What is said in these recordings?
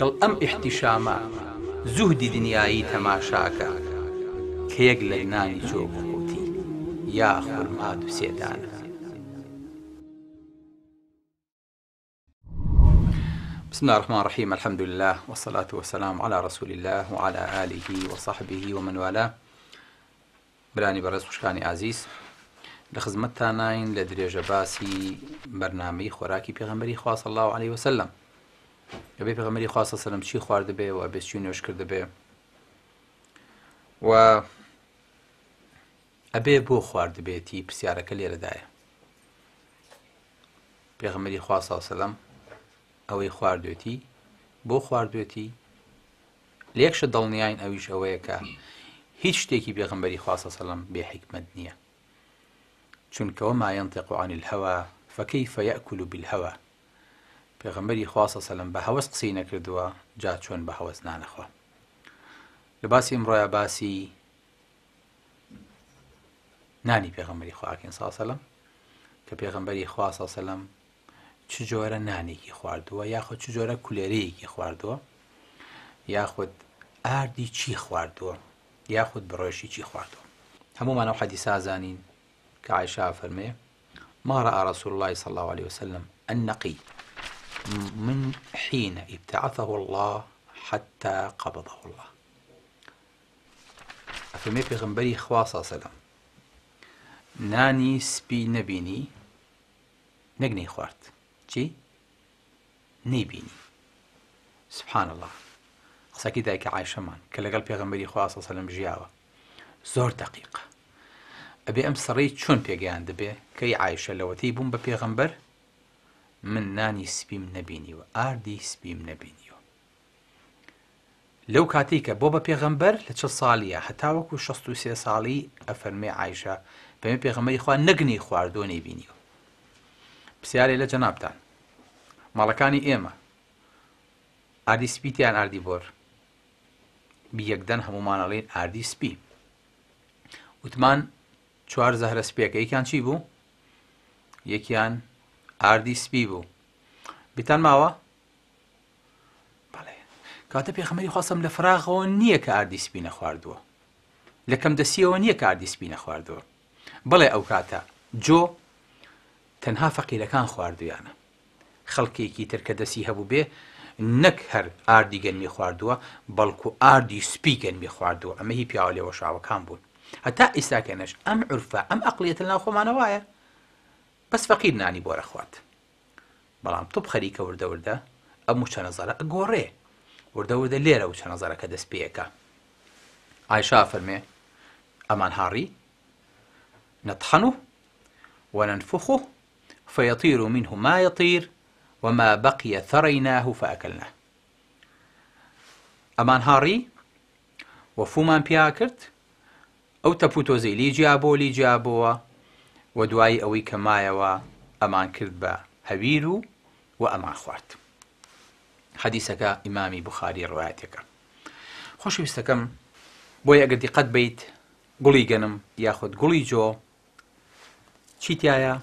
لەگەڵ ئەم ئیحتیشامە زوهدی دنیایی تەماشاکە کە یەک لە نانی چۆ بقوتی یا خورمات و سێدانە. بسم الله الرحمن الرحيم. الحمد لله والصلاة والسلام على رسول الله وعلى آله وصحبه ومن والاه. برانی بەڕێز خوشکانی عزیز، لە خزمەتتانین لە درێژە باسی بەرنامەی خۆراکی پێغەمبەری خوا صلی الله عليه وسلم. ئەبێ پێغەمبەری خوا صلی الله عليه وسلم چی خواردبێ و ئەبێ چی نوێش کردبێ و ئەبێ بۆ خواردبێتی پرسیارەکە لێرەدایە. پێغەمبەری خوا صلی الله عليه وسلم ئەوەی خواردوێتی بۆ خواردوێتی لە یەکشە دڵنیاین ئەویش ئەوەیە کە هیچ شتێکی پێغەمبەری خوا صلی الله عليه وسلم بێ حیکمەت نییە، چونکە وما ينطق عن الهوى فكيف يأكل بالهوى. پێغەمبەری خوا صلی الله عليه وسلم بە هەوەس قسەی نەکردووە، جا چۆن بە هەوەس نانەخوا. لە باسی ئەمڕۆیە باسی نانی پێغەمبەری خواکەین صلی الله عليه وسلم کە پێغەمبەری خوا صلی الله عليه وسلم چ جۆرە نانێکی خواردووە، یاخود چ جۆرە کولێرەیەکی خواردووە، یاخود ئاردی چی خواردووە، یاخود بڕۆیشی چی خواردووە. هەمومان ئەو حەدیسە ئازانین کە عایشە فەرمێ ما رأى رسول الله صلى الله عليه وسلم النقي من حين ابتعثه الله حتى قبضه الله. ئەفەرمێ پێغەمبەری خوا صلی الله عليه وسلم نانی سپی نەبینی، نەک نەی خوارد، چی؟ نەیبینی. سبحان الله. قسەکی دایکە عایشەمان کە لەگەڵ پێغەمبەری خوا صلی الله عليه وسلم ژیاوە زۆر دەقیقە. ئەبێ ئەم سەڕەی چۆن پێگەیان دەبێ کەی عایشە لەوەتەی بووم بە پێغەمبەر من نانی سپیم نەبینیوە، ئاردی سپیم نەبینیوە. لەو کاتێک کە بۆ بە پێغەمبەر لە چ ساڵیە هەتا وەکو 63 ساڵی ئەفەرمێ عایشە پێمێ پێغەمبەری خوا نەگنی خواردۆ نەیبینیوە. پرسیارێ لە جەنابتان، ماڵەکانی ئێمە ئاردی سپیتیان ئاردی بۆر؟ بیەکدەن هەمومان ئەڵێن ئاردی سپی. وتمان 4 زەهرە سپیەکە یەکیان چی بوو؟ یەکیان ئاردی سپی بوو. بیتان ماوە؟ بەڵێ. کاتە پێغەمبەری خوا لە فراغەوە نییە کە ئاردی سپی نەخواردووە، لە کەم دەستیەوە نییە کە ئاردی سپی نەخواردووە. بەڵێ ئەو کاتە جۆ تەنها فەقیرەکان خواردویانە. خەڵکێکی تر کە دەستی هەبوو بێ نەک هەر ئاردی گەنمی خواردووە، بەڵکو ئاردی سپی گەنمی خواردووە. ئەمە هی پیاوە لێوە شاوەکان بوون. هەتا ئێستاکەنەش ئەم عورفە ئەم ئەقڵیەتە ناو خۆمانەوایە، بەس فەقیر نانی بۆرە خوارد. بەڵام تۆ بخەریکە وردە وردە ئەم چە نەزەرە ئەگۆڕێ، وردە وردە لێرە و چە نەزەرەکە دەست پێیەکە. عایشە فەرمێ ئەمان هاڕی نطحنه وننفخه فيطير منه ما يطير وما بقي ثريناه فأكلناه. ئەمان هاڕی وەفومان پیا کرد، ئەو تەپوتۆزەی لی جیابەوە و دوایی ئەوەی کە مایەوە ئەمان کرد بە هەویر و ئەمان خوارد. حەدیسەکە ئیمامی بوخاری ڕوایەتەکە. خۆشەویستەکەم، بۆیە ئەگەر دیقەت بیت گوڵی گەنم یاخود گوڵی جۆ چی تایە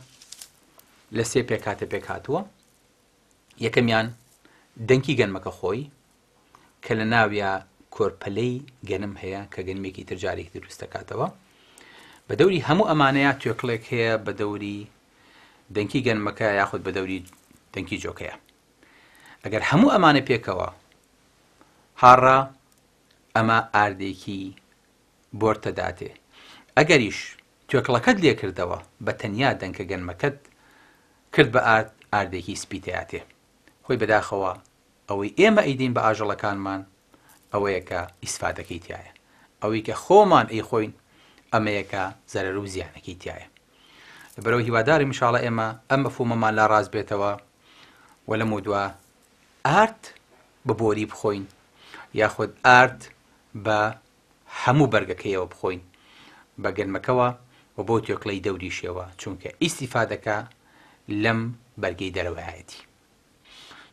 لە سێ پێکاتە پێک هاتووە. یەکەمیان دەنکی گەنمەکە خۆی کە لە ناویە کۆرپەلەی گەنم هەیە کە گەنمێکی تر جارێک دروست دەکاتەوە. بە دەوری هەموو ئەمانەیە توێکڵێک هەیە بە دەوری دەنکی گەنمەکە یاخود بە دەوری دەنکی جۆکەیە. ئەگەر هەموو ئەمانە پێکەوە هاڕە ئەمە ئاردێکی بۆرتە داتێ. ئەگەریش توێکڵەکەت لێ کردەوە بە تەنیا دەنکە گەنمەکەت کرد بە ئاردێکی سپیتەیاتێ. خۆی بەداخەوە ئەوەی ئێمە ئەیدین بە ئاژەڵەکانمان ئەوەیە کە ئیسفادەکەی تایە، ئەوەی کە خۆمان ئەی خۆین ئەمە یەکە زەرەر و زیانەکەی تایە. لەبەرەوە هیواداری میشاڵە ئێمە ئەم مەفهومەمان لا ڕاست بێتەوە و لەم دووە ئارت بە بۆری بخۆین یاخود ئارت بە هەموو بەرگەکەیەوە بخۆین بە گەرمەکەوە و بۆ تۆکڵەی دەوریشەوە چونکە ئیسیفادەکە لەم بەرگەی دەرەوەایەتی.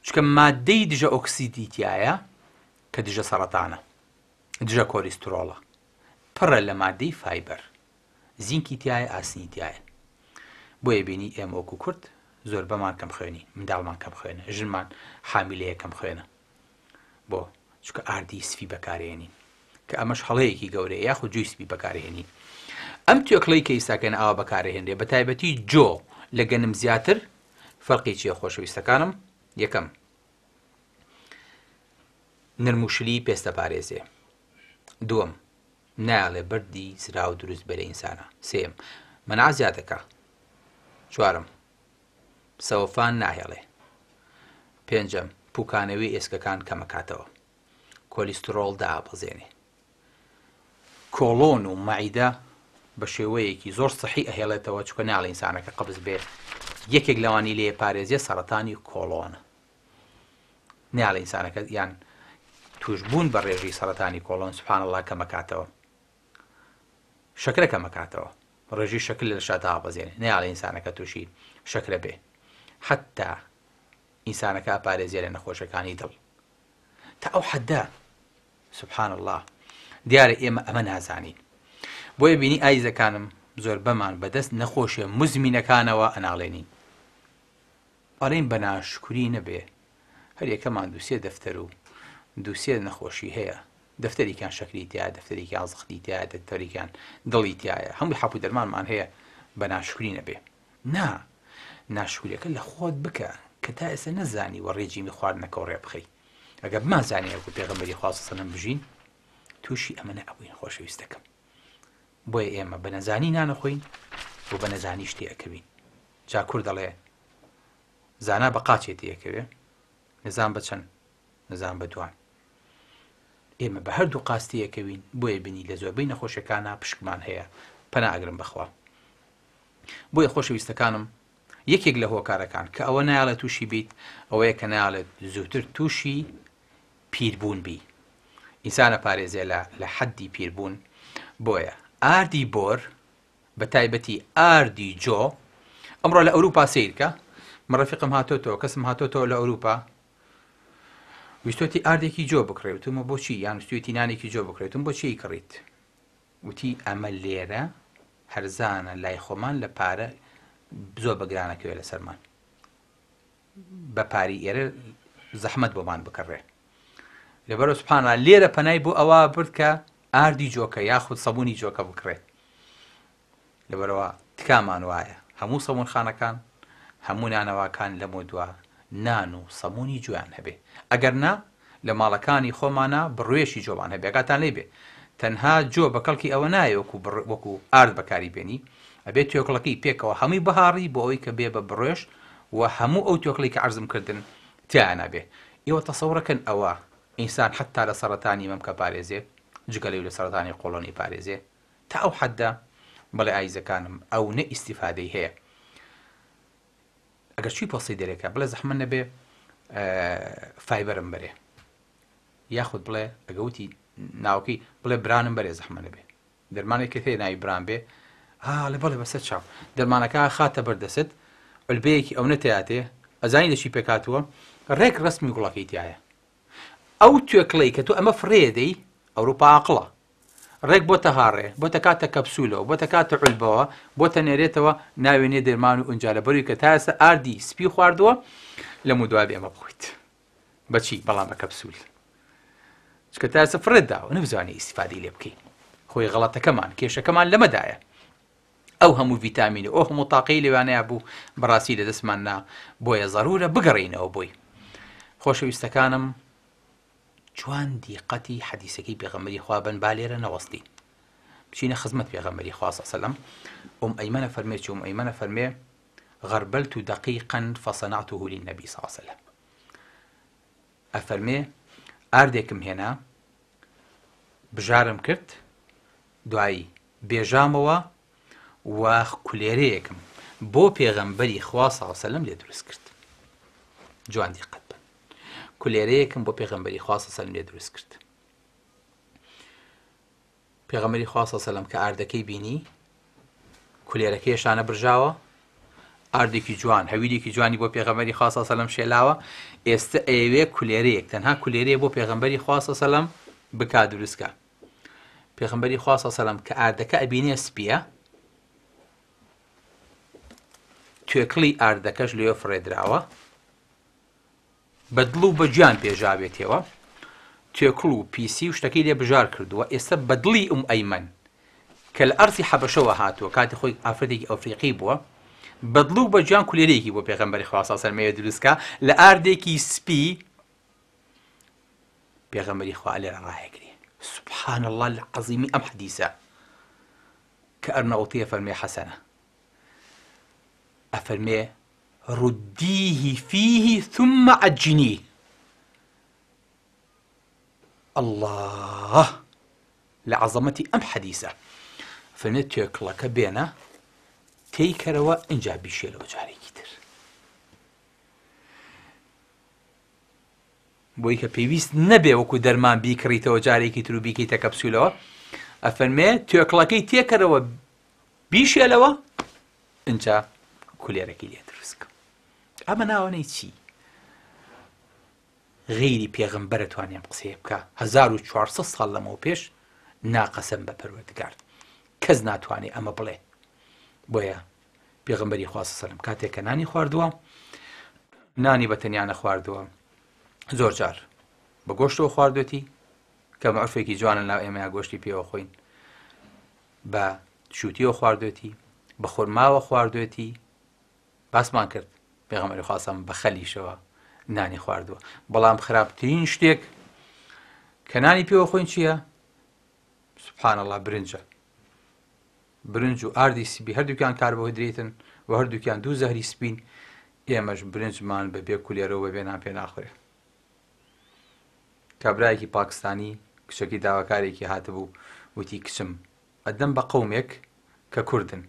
چکە مادەی دژە ئۆکسیدی تایە کە دژە سەرەتانە، دژە کۆلیسترۆڵە، پڕە لە مادەی فایبەر، زینکی تایە، ئاسنی تایە. بۆیە بینی ئێمە وەکو کورد زۆر بەمان کەم خوێنی، منداڵمان کەم خوێنە، ژنمان حامیلەیە کەم خوێنە. بۆ چکە ئاردی سفی بەکارهێنین کە ئەمەش هەڵەیەکی گەورەیە یاخود جوی سپی بەکارهێنین. ئەم توێکڵەی کە ئیساکەن ئاوا بەکارهێنرێ بە تایبەتی جۆ لە گەنم زیاتر فەرقی چیە خۆشەویستەکانم؟ یەکەم نرموشلی پێستە پارێزێ، دووەم نایڵێ بردی زرا و دروست بەرە ئینسانە، سێم مەناع زیادەکە، چوارم سەوفان ناهێڵێ، پێنجەم پوکانەوەی ئێسکەکان کەمەکاتەوە، کۆلیسترۆڵ دابەزێنێ، کۆڵۆن و مەعیدە بە شێوەیەکی زۆر سەحی ئەهێڵێتەوە چکە ناڵێ ئینسانەکە قەبز بێ، یەکێک لەوانی لێ پارێزیە سەرەتانی کۆڵۆنە. ناڵێ ئینسانەکە یان توشبوون بە ڕێژی سەرەتانی کۆڵۆن سوبحان الله کەمەکاتەوە، شەکرە کەمەکاتەوە، ڕێژی شەکل لە شا دابەزێنێ، ناڵێ ئینسانەکە تووشی شەکرە بێ، حتا ئینسانەکە ئاپارێزیە لە نەخۆشەکانی دڵ تا ئەو حەددا. سوبحان الله دیارە ئێمە ئەمە نازانین. بۆیە بینی ئایزەکانم زۆر بەمان بەدەست نەخۆشیە مزمینەکانەوە ئەناڵێنین، ئەڵێن بە ناشکوری نەبێ هەر یەکەمان دووسێ دەفتەر و دووسێ نەخۆشی هەیە، دەفتەریکان شەکری تایە، دەفتەریکان زەختی تایە، دەفتەریکان دڵی تایە، هەمووی حەپوو دەرمانمان هەیە، بە ناشکوری نەبێ. نا ناشکوریەکە لە خۆت بکە کە تا ئێستا نەزانی وە ڕێجیمی خواردنەکە و ڕێ بخەی. ئەگەر بمانزانێ وەکو پێغەمبەری خوا صلی الله عەلەیهی وسەلەم بژین تووشی ئەمە نەبووین خۆشەویستەکەم. بۆیە ئێمە بە نەزانی نانەخۆین و بە نەزانی شتێ ئەکەوین. جا کوور دەڵێ زانا بە قاچێتی ئەکەوێ، نەزان بە چەند، نەزان بە دوان. ئێمە بە هەردوو قاستی ئەکەوین. بۆیە بینی لە زۆربەی نەخۆشیەکانە پشکمان هەیە، پەنا ئەگرم بەخوا. بۆیە خۆشەویستەکانم یەکێک لە هۆکارەکان کە ئەوە نایڵێت تووشی بیت ئەوەیە کە نایڵێت زووتر تووشی پیربوون بی. ئینسانە پارێزێ لە حەدی پیربوون. بۆیە ئاردی بۆر بە تایبەتی ئاردی جۆ ئەمڕۆ لە ئەوروپا سیرکە، من ڕەفیقم هاتۆتەوە، کەسم هاتۆتەوە لە ئەوروپا، ویستۆتی ئاردێکی جۆ بکڕێت، وتمە بۆچی، یان ویستۆتی نانێکی جۆ بکڕێتم بۆچی کڕیت؟ وتی ئەمە لێرە هەرزانە لای خۆمان لە پارە زۆر بەگرانەکەوێ لە سەرمان، بە پاری ئێرە زەحمەت بۆمان بکڕێ. لەبەرەوە سوبحانەڵڵا لێرە پەنای بۆ ئەوە برد کە ئاردی جۆکە یاخود سەبوونی جۆکە بکڕێت. لەبەرەوە تکامان وایە هەموو سەبوونخانەکان، هەموو نانەواکان لەمە دووە نان و سەبوونی جویان هەبێ. ئەگەر نا لە ماڵەکانی خۆمانە بڕوێشی جۆمان هەبێ. ئەگاتان لێ بێ تەنها جۆ بە کەڵکی ئەوە نایە وەکو ئارد بەکاری بێنی، ئەبێت توێکڵەکەی پێکەوە هەمووی بەهاڕی بۆ ئەوەی کە بێ بە بڕێش و هەموو ئەو توێکڵی کە عەرزم کردن تیان نابێ. ئێوە تەسەوڕەکەن ئەوە ئینسان حتا لە سەرەتانی مەمکە پارێزێ، جگەلەی لە سەرەتانی قۆڵۆنی پارێزێ، تا ئەو حەددا. بەڵێ ئایزەکانم ئەو نە ئیستیفادەی هەیە. ئەگەر چی پۆسی دەرێکە بڵێ زەحمەت نەبێ فایبەرم بەرێ، یاخود بڵێ ئەگەوتی ناوکی بڵێ برانم بەرێ زەحمەت نەبێ، دەرمانێکە هەیە ناوی بران بێ، لێ بڵێ بەسەر چاو دەرمانەکە خاتە بەردەست، ئەلبەیەکی ئەو نەتەیاتێ، ئەزانی لەشی پێکاتووە ڕێک ڕسمی گوڵەکەی تایە. ئەو توێکڵەی کە تۆ ئەمە فرێدەی ئەوروپا عەقڵە، ڕێک بۆتە هاڕێ، بۆتە کاتە کەپسولەوە، بۆتە کاتە عولبەوە، بۆتە نێرێتەوە ناوێنێ دەرمان و ئونجا لەبەروی کە تا ئێستا ئاردی سپی خواردووە لەم دوای ئێمە بخۆیت. بەچی؟ بەڵام بە کەپسول، چکە تا ئێستا فرێت داوە نەبزانێ ئیستیفادەی لێ بکەین. خۆی غەڵەتەکەمان کێشەکەمان لەمەدایە. ئەو هەموو ڤیتامینە ئەو هەموو تاقەی لەوانەیە بوو بەڕاستی لە دەستمان نا، بۆیە زەڕورە بگەڕێینەوە بۆی. خۆشەویستەکانم جوان دیقەتی حەدیسەکەی پێغەمبەری خوا بن با لێرە نەوەستین. بچینە خزمەت پێغەمبەری خوا صلی الله عەلەیهی وسەلەم. ئەیمەنە فەرمێ چووم، ئەیمەنە فەرمێ غەربەلت دەقیقا فەصەنعته للنەبی صلی الله عەلەیهی وسەلەم. ئەفەرمێ ئاردێکم هێنا، بژارم کرد، دوایی بێژامەوە و کولێرەیەکم بۆ پێغەمبەری خوا صلی الله علیه و سلم لێ دروست کرد. جوان دیقەت بن، کولێرەیەکم بۆ پێغەمبەری خوا صلی الله علیه و سلم لێ دروست کرد. پێغەمبەری خوا صلی الله علیه و سلم کە ئاردەکەی بینی، کولێرەکەی شانە برژاوە، ئاردێکی جوان، هەویرێکی جوانی بۆ پێغەمبەری خوا صلی الله علیه و سلم شێلاوە. ئێستا ئەیەوێ کولێرەیەک، تەنها کولێرەیە بۆ پێغەمبەری خوا صلی الله علیه و سلم بکات دروستکە. پێغەمبەری خوا صلی الله علیه و سلم کە ئاردەکە ئەبینێ سپیە، توێکڵی ئاردەکەش لێوە فڕێدراوە، بە دڵ و بە گیان پێژاوێتەوە، توێکڵ و پیسی و شتەکەی لێ بژار کردووە. ئێستا بە دڵی ئەیمەن کە لە ئەرزی حەبەشەوە هاتووە، کاتی خۆی ئافرەتێکی ئەفریقی بووە، بە دڵ و بە گیان کولێرەیەکی بۆ پێغەمبەری خوا صلی الله علیه و سلم دروستکە لە ئاردێکی سپی. پێغەمبەری خوا لێرە ڕاهێگرێ. سبحان الله العظیم. ئەم حەدیثە کە ئەرنەوتیە فەرمێ حەسەنە، ئەفەرمێ ردیه فیه ثم عجنیه. الله لعظمەتی ئەم حەدیثە فەرمێ توێکڵەکە بێنە تێیکەرەوە، ئینجا بیشێلەوە جارێکی تر، بۆی کە پێویست نەبێ وەکو دەرمان بیکڕیتەوە جارێکی تر و بیکەیتە کەپسولەوە. ئەفەرمێ توێکڵەکەی تێکەرەوە بیشێلەوە، ئینجا کولێرەکەی لێ دروستکە. ئەمە ناوانەی چی؟ غەیری پێغەمبەرە توانێ ئەم قسەیە بکە. 1400 ساڵ لەمەوە پێش ناقەسەم بە پەروەردگار کەس ناتوانێ ئەمە بڵێ. بۆیە پێغەمبەری خوا صلی الله علیه و سلم کاتێک کە نانی خواردووە، نانی بەتەنیا نەخواردووە، زۆر جار بە گۆشتەوە خواردوێتی کە مەعروفێکی جوانە ناو ئێمەیە گۆشتی پێوە خۆین، بە شووتیەوە خواردوێتی، بە خورماوە خواردوێتی. باسمان کرد پێغەمبەری خوا صلی الله علیه و سلم بە خەلیشەوە نانی خواردووە. بەڵام خراپترین شتێک کە نانی پێوە خۆین چییە؟ سبحان الله برنجە. برنج و ئاردی سپی هەردووکیان کاربۆهیدرێتن و هەردووکیان دوو زەهری سپین. ئێمەش برنجمان بەبێ کولێرەوە بەبێ نان پێ ناخورێ. کابرایەکی پاکستانی کچەکی داواکارێکی هاتبوو، وتی کچم ئەدەم بە قەومێک کە کوردن،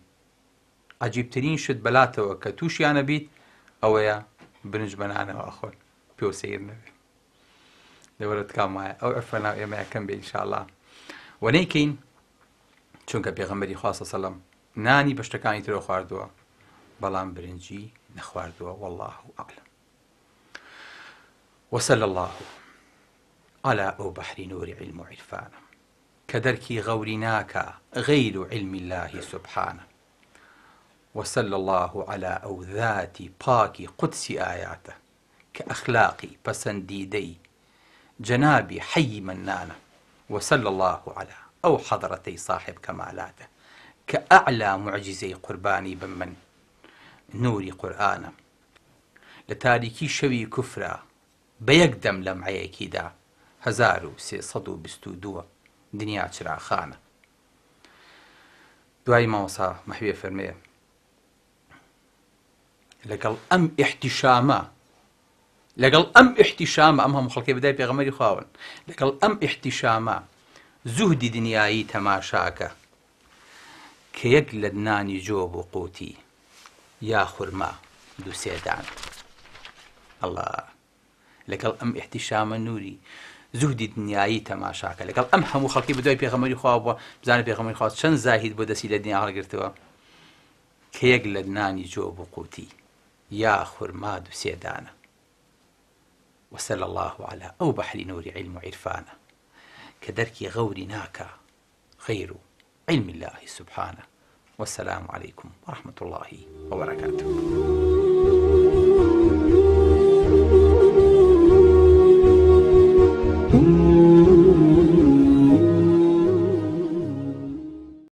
عەجیبترین شت بەلاتەوە کە تووشیانە بیت ئەوەیە برنج بە نانەوە ئەخۆن، پێ و سەیر نەبێ. لەوەرە تکام وایە ئەو عەرفە ناو ئێمە یەکەم بێ ئینشاءالله. وەنەیکەین چونکە پێغەمبەری خوا صلی الله علیه و سلم نانی بە شتەکانی ترەوە خواردووە، بەڵام برنجی نەخواردووە. والله ئەعلم. وصلى الله على أو بحر نور علم عرفان كدركي غورناك غير علم الله سبحانه. وصلى الله على أو ذات باكي قدس آياته كأخلاقي بسنديدي جنابي حي منانه. وصلى الله على أو حضرتي صاحب كمالاته كأعلى معجزي قرباني بمن نوري قرآنه لتاريكي شوي كفرا بيقدم لمعيكي دا 1322 دنیا چراخانە. دوای ماوەسا مەحوێ فەرمێ لەگەڵ ئەم ئیحتیشامە ئەم هەموو خەڵکی بەدای پێغەمبەری خواون، لەگەڵ ئەم ئیحتیشامە زوهدی دنیایی تەماشاکە کە یەک لە نانی جۆ بۆ قوتی یا خورما دوو سێدان. الله لەگەڵ ئەم ئیحتیشامە نووری زوهدی دنیایی تەماشاکە، لەگەڵ ئەم هەموو خەڵکی بەدوای پێغەمبەری خوا بووە. بزانە پێغەمبەری خوا چەند زاهید بۆ دەستی لە دنیا هەڵگرتەوە کە یەک لە نانی جۆ بۆ قوتی یا خورما دوو سێدانە. وصلى الله على أو بحر نور علم عرفانه كدركي غوري ناكا غير علم الله سبحانه. والسلام عليكم ورحمة الله وبركاته.